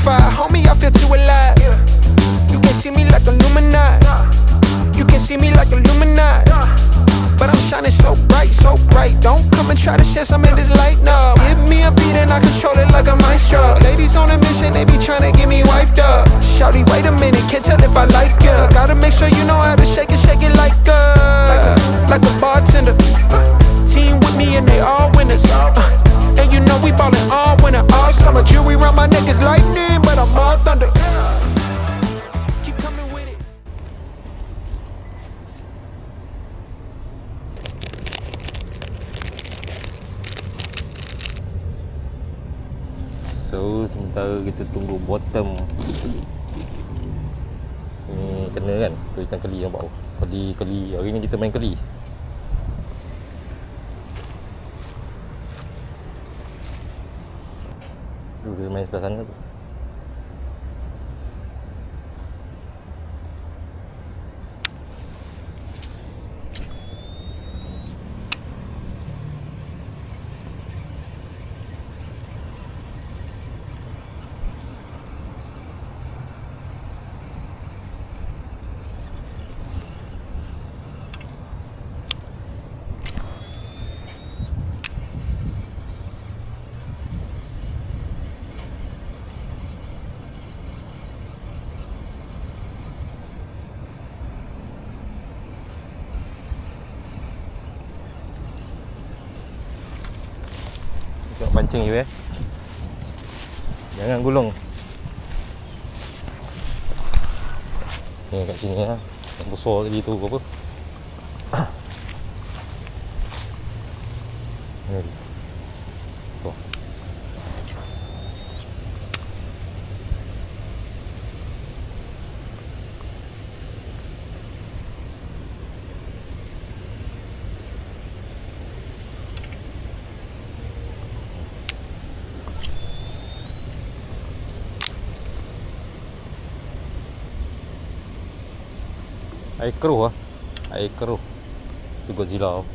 fire, homie, I feel too alive. You can see me like Illuminati. You can see me like Illuminati. But I'm shining so bright, so bright. Don't come and try to share some of this light, no. Give me a beat and I control it like a maestro. Ladies on a mission, they be trying to get me wiped up. Shawty, wait a minute, can't tell if I like ya. Gotta make sure you know how to shake it like a bartender. Team with me and they all winners. And you know we ballin' all winter, all summer. Jewelry around my neck is lightning, but I'm all thunder. Keep coming with it. So sementara kita tunggu bottom ni kena kan, tu ikan keli yang bau. Keli, hari ni kita main keli. Dia main sebelah sana tu. Tengok pancing je jangan gulung ni kat sini lah yang besar tadi tu apa ni tu air keruh lah. Air keruh tu Godzilla.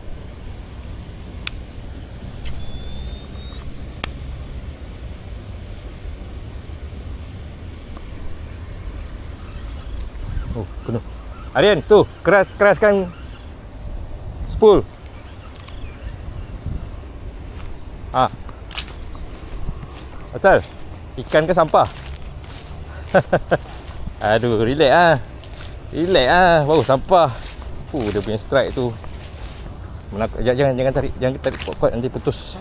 Oh, kena. Aryan, tu keraskan spool. Asal ikan ke sampah? Aduh, relax ah. Relax ah, baru sampah. Dia punya strike tu. Jangan tarik kuat-kuat nanti putus.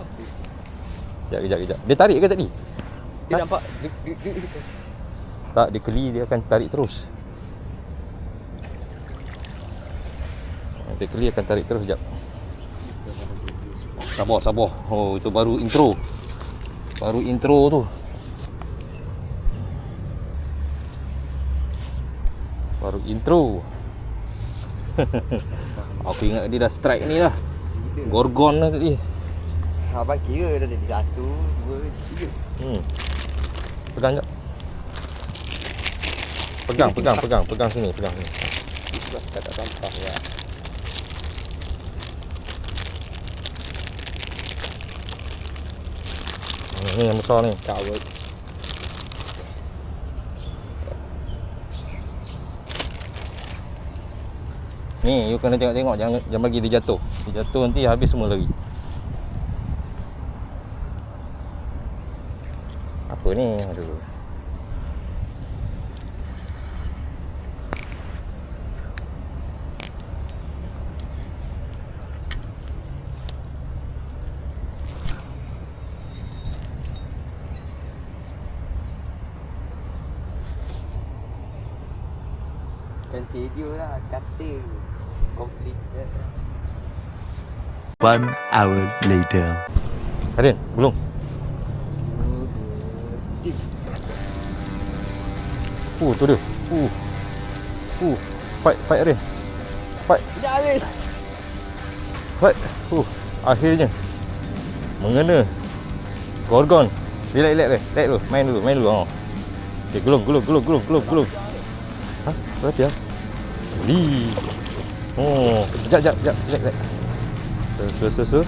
Kejap. Dia tarik ke tadi? Dia nampak tak, dia keli dia akan tarik terus. Dia keli akan tarik terus sekejap. Sabar. Oh, itu baru intro. Baru intro tu. Baru intro. Aku ingat dia dah strike ni lah. Gorgon lah tadi. abang kira dah jadi 1, 2, 3. Pegang jap. Pegang sini, pegang sini. Sebab tak sampah ya. Ni yang besar ni. Kawat. Ni you kena tengok-tengok, jangan bagi dia jatuh. Dia jatuh nanti habis semua lari. Apa ni? Aduh. Continue lah, casting complete. 1 hour later. Arin, belum. Tu dia. Fight Arin. Fight. Habis. Fight. Akhirnya mengena. Gorgon. Relax dulu. Main dulu. Okay, gulung. Ha? Berapa ya? Li. Oh, jap. Slow.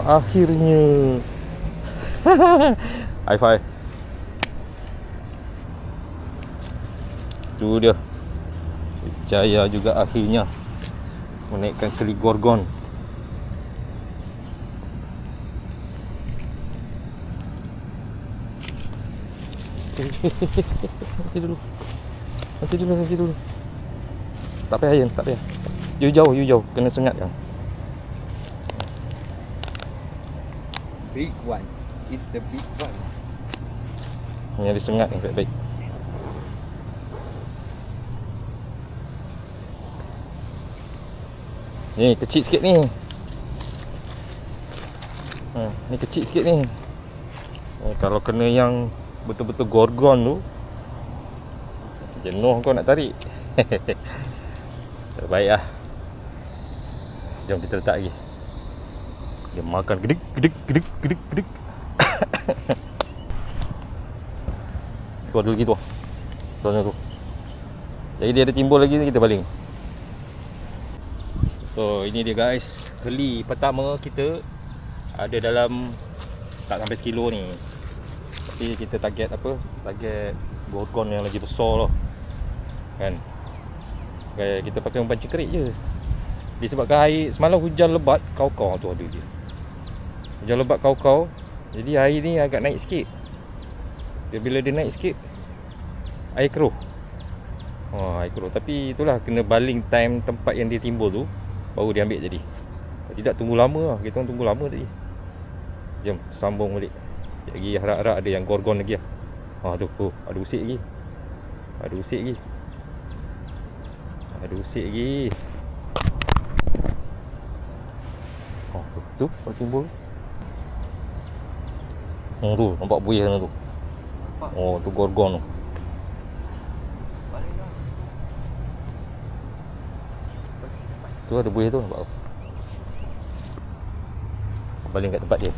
Akhirnya. High five. Tu dia. Berjaya juga akhirnya menaikkan keli gorgon. Nanti dulu. Tak payah Yan, tak payah. You jauh, kena sengat kan. Big one. It's the big one. Yang disengat ni baik-baik. Ni kecil sikit ni. Ni kecil sikit ni. Kalau kena yang betul-betul gorgon tu, jenuh kau nak tarik. Terbaik lah. Jom kita letak lagi. Dia makan gedek. Keluar dulu lagi tu. Keluar tu. Jadi dia ada timbul lagi, kita baling. So ini dia guys, keli pertama kita ada dalam tak sampai sekilo ni. Tapi kita target apa? Target gorgon yang lagi besar lah. Kan? Okay, kita pakai umpan cengkerik je. Disebabkan air semalam hujan lebat, kau-kau tu ada dia. Hujan lebat kau-kau, jadi air ni agak naik sikit. Bila dia naik sikit, air keruh. Air keruh. Tapi itulah, kena baling time tempat yang dia timbul tu, baru dia ambil jadi. Kalau tidak tunggu lama lah. Kita orang tunggu lama tadi. Jom kita sambung balik. Lagi harap-harap ada yang gorgon lagi lah. Tu, ada usik lagi. Ada usik lagi. Tu pas timbul. Tu nampak buih sana tu. Tu gorgon tu. Tu ada buih tu nampak tu. Baling kat tempat dia.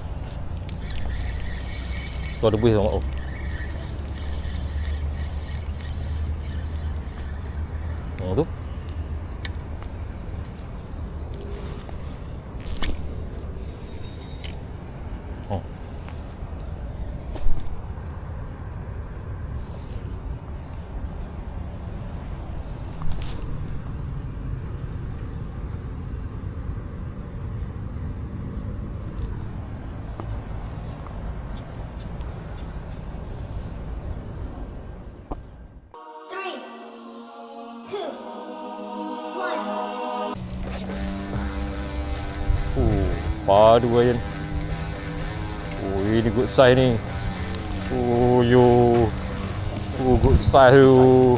Tu ada buih tu nampak tu. Tu. Padu Ayan. Ini good size ni. Good size tu.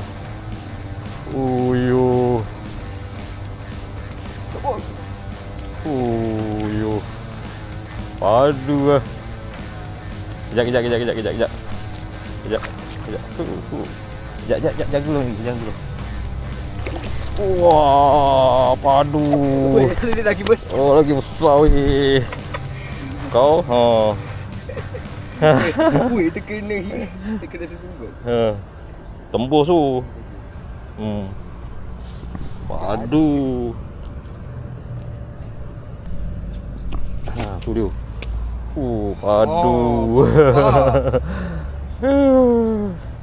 Padu lah. Kejap. Jangan dulu ni, jangan dulu. Wah, padu. Dia lagi besar. Lagi besar weh. Kau? Terkena sesungguh. Tembus tu. Padu. Tu dia. Padu.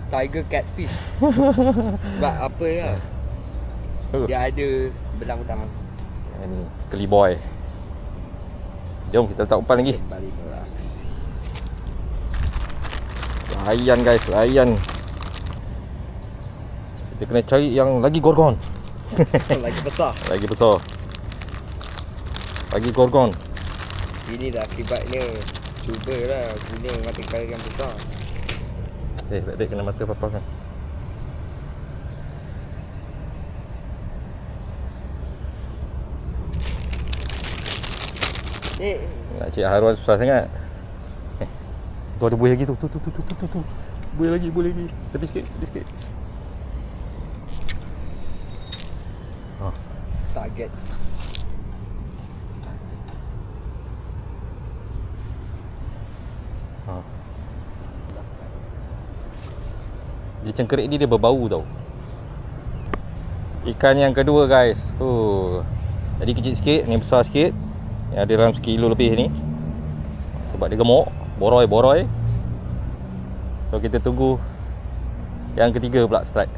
Tiger catfish. Sebab apa ya? Dia ada belang-belang. Ini keli boy. Jom kita letak umpan lagi. Layan guys, layan. Kita kena cari yang lagi gorgon. Lagi besar. Lagi gorgon. Inilah akibatnya. Cubalah guna mata kali yang besar. Baik-baik kena mata papa kan. Nak cik haruan susah sangat. Tu ada buih lagi tu. Buih lagi. Tepi sikit. Target. Dia cengkerik ni dia berbau tau. Ikan yang kedua guys. Jadi kecil sikit, ni besar sikit. Yang ada dalam 1 kilo lebih ni. Sebab dia gemuk. Boroi. So kita tunggu yang ketiga pula strike.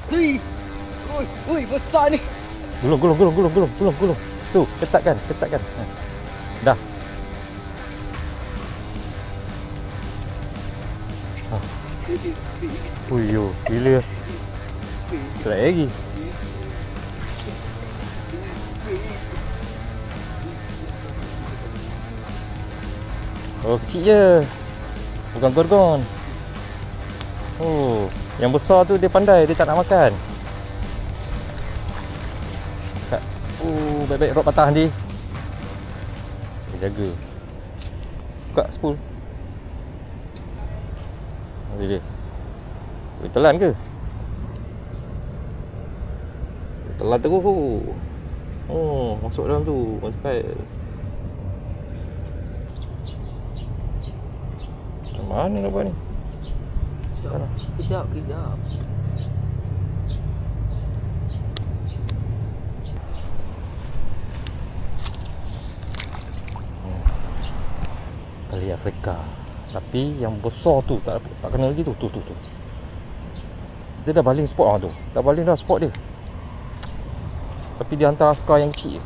3, 2, 1. Ui, besar ni. Gulung. Tu, ketatkan. Dah. Uyo, gila. Strike lagi. Oh, kecil je. Bukan gorgon. Oh, yang besar tu dia pandai, dia tak nak makan. Baik-baik rod patah nanti. Dia jaga. Buka spool. Dia. Boleh telan ke? Telan terus tu. Oh, masuk dalam tu. Sampai. Macam mana nak buat ni? Kejap. Kali Afrika. Tapi yang besar tu tak kena lagi tu. Dia dah baling spot tu. Dah baling dah spot dia. Tapi dia hantar askar yang kecil.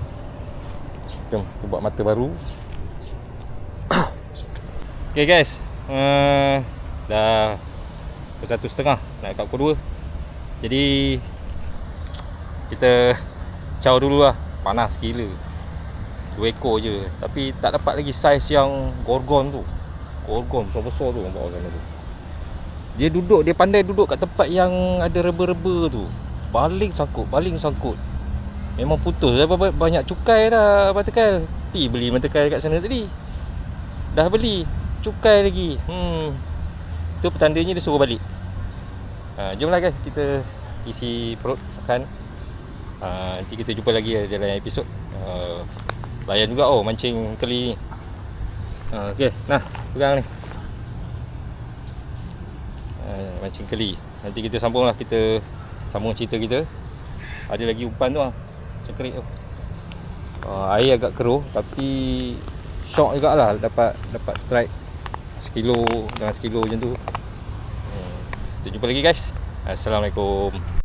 Jom kita buat mata baru. Okay guys, dah pukul 1.30 nak kat pukul 2. Jadi kita caw dulu lah. Panas gila. 2 ekor je. Tapi tak dapat lagi saiz yang gorgon tu. Gorgon besar tu bawah sana tu. Dia pandai duduk kat tempat yang ada reba-reba tu. Baling sangkut. Memang putus. Dah banyak cukai dah Batakal. Pergi beli Batakal kat sana tadi. Dah beli cukai lagi. Itu petandanya dia suruh balik. Jomlah guys, kita isi perut makan. Nanti kita jumpa lagi dalam episod. Layan juga mancing keli ni. Okey, nah pegang ni. Mancing keli. Nanti kita sambung cerita kita. Ada lagi umpan tu cengkerik tu. Air agak keruh tapi shock jugalah dapat strike 1 kilo dengan 1 kilo macam tu. Kita jumpa lagi guys. Assalamualaikum.